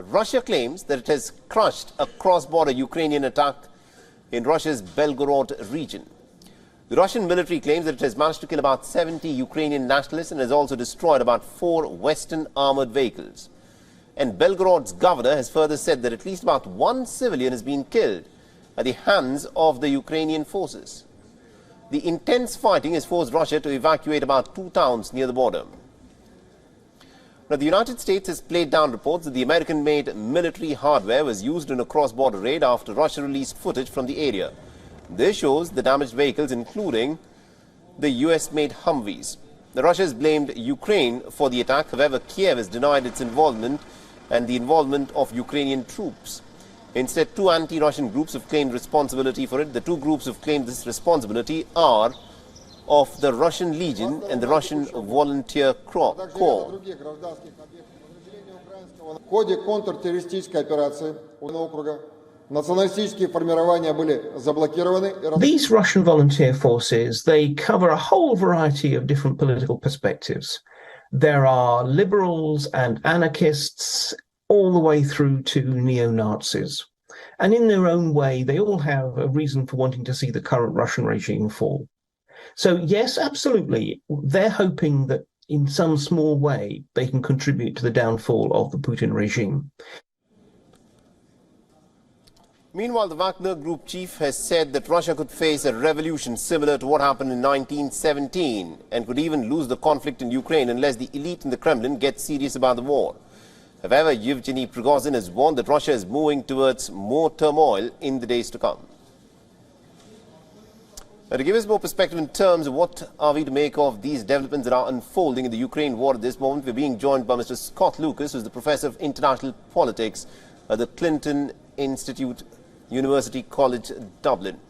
Russia claims that it has crushed a cross-border Ukrainian attack in Russia's Belgorod region. The Russian military claims that it has managed to kill about 70 Ukrainian nationalists and has also destroyed about 4 Western armored vehicles. And Belgorod's governor has further said that at least about 1 civilian has been killed at the hands of the Ukrainian forces. The intense fighting has forced Russia to evacuate about 2 towns near the border. Now, the United States has played down reports that the American-made military hardware was used in a cross-border raid after Russia released footage from the area. This shows the damaged vehicles, including the US-made Humvees. Russia has blamed Ukraine for the attack. However, Kiev has denied its involvement and the involvement of Ukrainian troops. Instead, 2 anti-Russian groups have claimed responsibility for it. The 2 groups who have claimed this responsibility are of the Russian Legion and the Russian Volunteer Corps. These Russian volunteer forces, they cover a whole variety of different political perspectives. There are liberals and anarchists all the way through to neo-Nazis. And in their own way, they all have a reason for wanting to see the current Russian regime fall. So yes, absolutely, they're hoping that in some small way they can contribute to the downfall of the Putin regime. Meanwhile, the Wagner Group chief has said that Russia could face a revolution similar to what happened in 1917 and could even lose the conflict in Ukraine unless the elite in the Kremlin get serious about the war. However, Yevgeny Prigozhin has warned that Russia is moving towards more turmoil in the days to come. Now, to give us more perspective in terms of what are we to make of these developments that are unfolding in the Ukraine war at this moment, we're being joined by Mr. Scott Lucas, who's the Professor of International Politics at the Clinton Institute, University College, Dublin.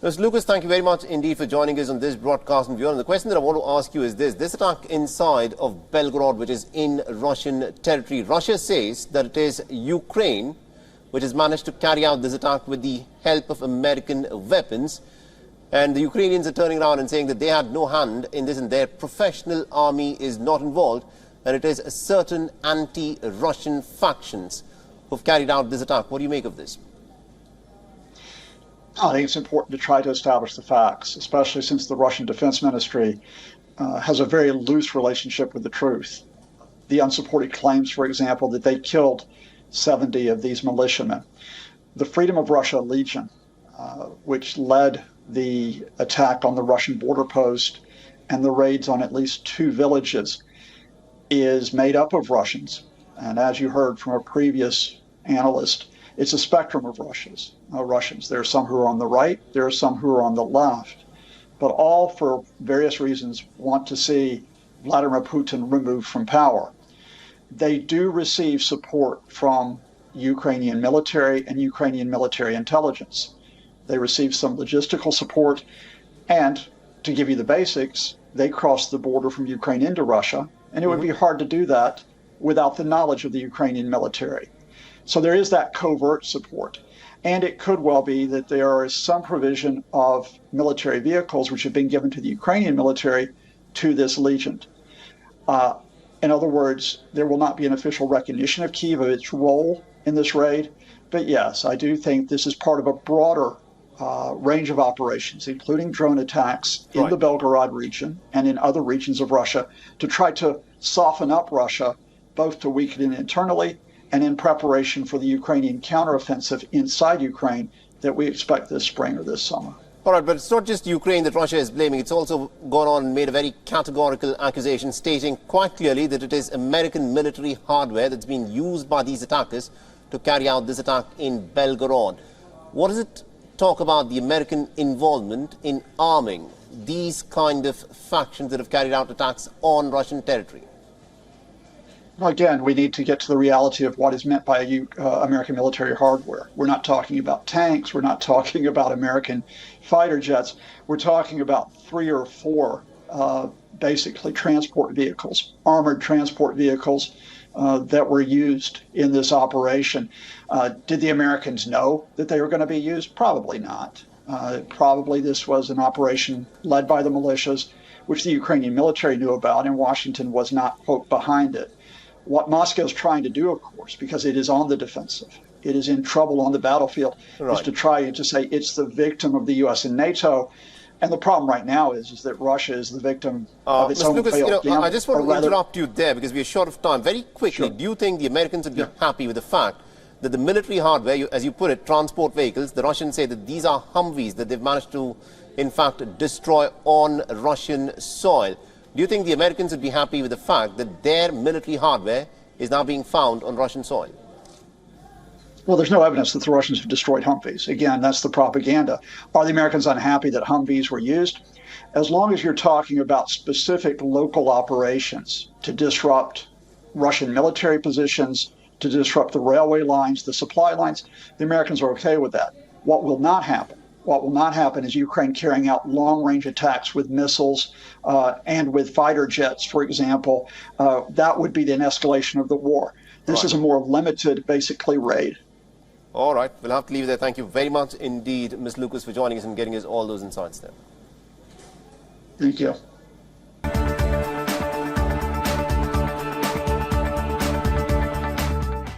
Mr. Lucas, thank you very much indeed for joining us on this broadcast and beyond. And the question that I want to ask you is this attack inside of Belgorod, which is in Russian territory, Russia says that it is Ukraine which has managed to carry out this attack with the help of American weapons. And the Ukrainians are turning around and saying that they had no hand in this and their professional army is not involved, and it is certain anti-Russian factions who've carried out this attack. What do you make of this? I think it's important to try to establish the facts, especially since the Russian Defense Ministry has a very loose relationship with the truth. The unsupported claims, for example, that they killed 70 of these militiamen. The Freedom of Russia Legion, which led the attack on the Russian border post and the raids on at least 2 villages, is made up of Russians. And as you heard from a previous analyst, it's a spectrum of Russians. There are some who are on the right, there are some who are on the left, but all for various reasons want to see Vladimir Putin removed from power. They do receive support from Ukrainian military and Ukrainian military intelligence. They receive some logistical support, and to give you the basics, they cross the border from Ukraine into Russia, and it would be hard to do that without the knowledge of the Ukrainian military. So there is that covert support. And it could well be that there is some provision of military vehicles which have been given to the Ukrainian military to this legion. In other words, there will not be an official recognition of Kyiv of its role in this raid. But yes, I do think this is part of a broader range of operations, including drone attacks in the Belgorod region and in other regions of Russia, to try to soften up Russia, both to weaken it internally and in preparation for the Ukrainian counteroffensive inside Ukraine that we expect this spring or this summer. All right, but it's not just Ukraine that Russia is blaming. It's also gone on and made a very categorical accusation, stating quite clearly that it is American military hardware that's been used by these attackers to carry out this attack in Belgorod. What does it talk about the American involvement in arming these kind of factions that have carried out attacks on Russian territory? Again, we need to get to the reality of what is meant by American military hardware. We're not talking about tanks. We're not talking about American fighter jets. We're talking about 3 or 4 basically transport vehicles, armored transport vehicles that were used in this operation. Did the Americans know that they were going to be used? Probably not. Probably this was an operation led by the militias, which the Ukrainian military knew about, and Washington was not, quote, behind it. What Moscow is trying to do, of course, because it is on the defensive, it is in trouble on the battlefield, is to try to say it's the victim of the U.S. and NATO. And the problem right now is that Russia is the victim of its Mr. own Lucas, failed gamble. I just want to interrupt you there because we are short of time. Very quickly, do you think the Americans would be happy with the fact that the military hardware, as you put it, transport vehicles, the Russians say that these are Humvees that they've managed to, in fact, destroy on Russian soil? Do you think the Americans would be happy with the fact that their military hardware is now being found on Russian soil? Well, there's no evidence that the Russians have destroyed Humvees. Again, that's the propaganda. Are the Americans unhappy that Humvees were used? As long as you're talking about specific local operations to disrupt Russian military positions, to disrupt the railway lines, the supply lines, the Americans are okay with that. What will not happen is Ukraine carrying out long-range attacks with missiles and with fighter jets, for example. That would be an escalation of the war. This is a more limited, basically, raid. All right, we'll have to leave it there. Thank you very much indeed, Ms. Lucas, for joining us and getting us all those insights there. Thank you.